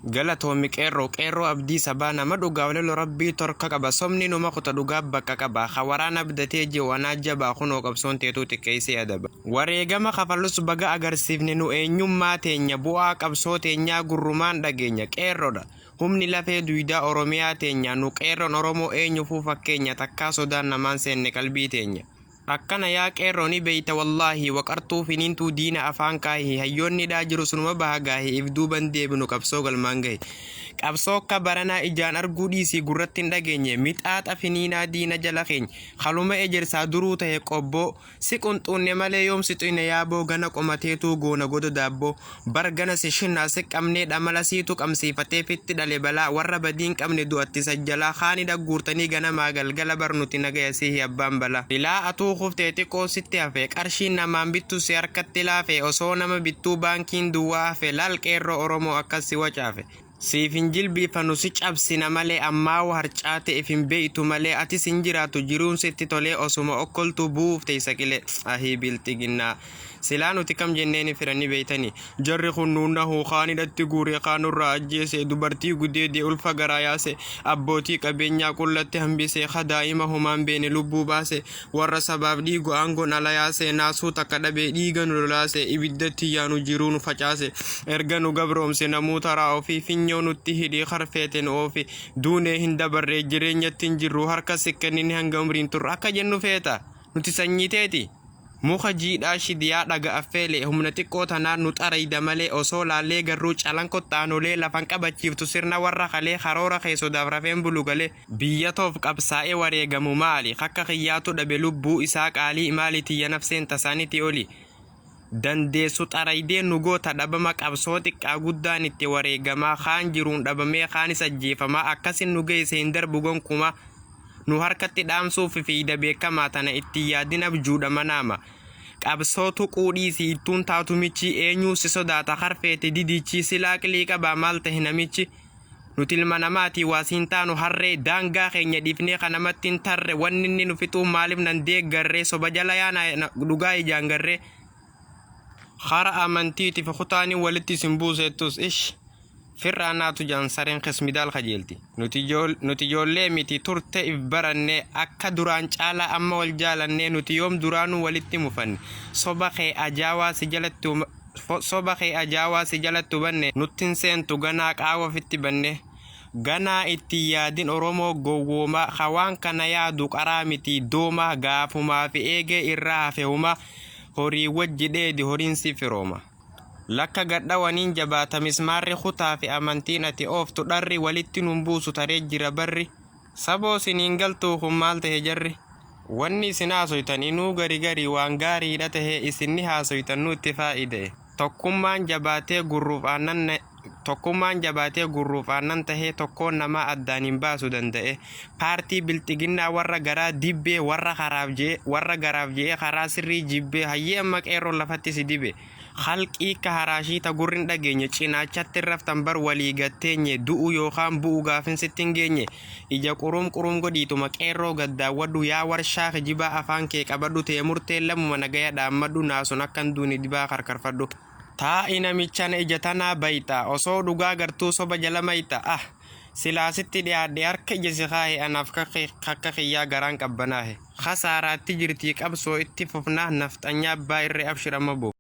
galatoomi qeerroo abdii sabaa nama dhugaa walelo rabbii torka qaba somni numa kuta dhugaa bakka qaba waraana abdatee jiwaanaa jabaa kunoo qabsoon teetuu xiqqeessee adaba wareegama kafalus baga agarsiifne nu eenyummaa teenya bu'aa qabsoo teenyaa gurrumaan dhageenya qeerroodha humni lafee duwidaa oromiyaa teenya nu qeerroon oromoo eenyufuu fakkeenya takkaa sodaan namaan seenne qalbii teenya akkana yaa qeerrooni beeyta wallaahi waqartuu finiintuu diina afaan kaahii hayyoonni dhaa jiru sunuma bahagaahi if duuban deebinu qabsoo galmaan gahe qabsoo akka baranaa ijaan arguu dhiisii gurratti hin dhageenye mixaaxa finiinaa diina jala keenya haluma ejersaa duruu ta'e qobboo si qunxuunne malee yoomsi xuyne yaaboo gana qomateetuu goona goda daabboo bargana si shinnaa si qabnee dhamala siitu qabsiifatee fitti dhale balaa warra badiin qabne du'atti sajjalaa kaani dhagguurtanii ganamaa galgala barnuti nagaya sihi abbaan balaa filaa atuu kuftee xiqqoo sitti hafe qarshiin namaan bittu si harkatti laafe osoo nama bittuu baankiin duwwaa hafe laal qeerroo oromoo akkasi wacaafe siif hin jilbiifanu si cabsina malee ammaa harcaate if hin beeytu malee atis hin jiraatu jiruun sitti tolee osuma okkoltuu buufte isa qilee ahii bilxiginnaa silaa nuti kam jenneeni firani beeytanii jarri kun nuunna huuqaanidhatti guuree qaanurraa ajjeese dubartii gudeedee ulfa garaa yaase abbootii qabeenyaa qullatti hambisee kadaa'ima humaan beene lubbuu baase warra sabaaf dhiigu aangoon ala yaase naasuu takka dhabee dhiiga nu lolaase ibiddatti yaanu jiruu nu facaase erga nu gabroomse namuu taraa ofii finyoo nutti hidhii harfeete nu oofi duunee hin dabarree jireenyatti hin jirru harka sikkennin hanga umriin turre akka jennu feeta nuti sanyiteeti muka jiidhaa shidiyaa dhaga affeele humna xiqqoo tanaan nu xarayda malee osoo laallee garruu calan kottaanolee lafan qabachiiftu sirna warra kalee karoora keessodaaf rafeen bulu galee biyya toof qabsaa'ee wareegamu maali akka kiyyaatu dhabe lubbuu isaa qaalii maali tiyya nafseen tasaaniti oli dandeessu xaraydee nu goota dhabama qabsoo xiqqaa guddaan itti wareegamaa kaan jiruun dhabamee kaanis ajjeefamaa akkasin nu geesse hin darbu gonkumaa nu harkatti dhaamsuuf fiida beekamaa tana itti yaadin abjuudha manaama qabsootu quudhiisi ittuun taatu michi eenyuu si sodaata harfeete didichi silaa qilii qabaa maal tahe namichi nuti ilma namaatii waasiin taanu harree daangaa keenya dhiifnee kanamatti hin tarre wanni inni nu fixuu maaliif nan deeggarree soba jala yaana dhugaa ijaan garree hara amantiitiif kutaanii walitti isin buusettus ish firraanaatu jaan sareen qismidaal qajeelti nuti ijoollee miti turte if baranne akka duraan caalaa amma wal jaalannee nuti yoom duraanuu walitti mufanne soba kee ajaawaa si jalatti hubanne nuttin seentu ganaa qaawa fitti banne ganaa itti yaadin oromoo gowwoomaa hawaan kana yaadu qaraa miti doomaa gaafumaa fi eegee irraa hafe humaa horii wajji dheedi horiin si firooma lakka gadhawaniin jabaata mismaarri kutaa fi amantiin ati ooftu dharri walitti nun buusu taree jira barri saboo siniin galtuu kun maal tahe jarri wanni isin haasoytan inuu gari waan gaariidha tahe isinni haasoytan nu itti faa'ide tokkummaan jabaatee gurruuf aannan tahee tokkoon namaa addaan hin baasu danda'e paartii bilxiginnaa warra garaa dibbee warra garaaf je'e karaa sirrii jibbee hayyee amma qeerroon lafatti si dibe halqii ka haraashii ta gurrin dhageenye cinaachatti raftan bar walii gatteenye du'u yookaan bu'u gaafin sittin geenye ija qurum godhiituma qeerroo gaddaawwadhu yaa warshaa kijibaa afaan kee qabadhu tee murtee lamuma nagaya dhaammadhu naasun akkan duuni dibaa karkarfadhu taa'i namichaan ija tanaa bayta osoo dhugaa gartuu soba jala mayta silaasitti dhiyaadhe harka ija si kaa'e anaaf kakka kiyyaa garaan qabbanaahe khasaaraatti jirtii qabsoo itti fufnaa nafxanyaa abbaa irree abshirama boo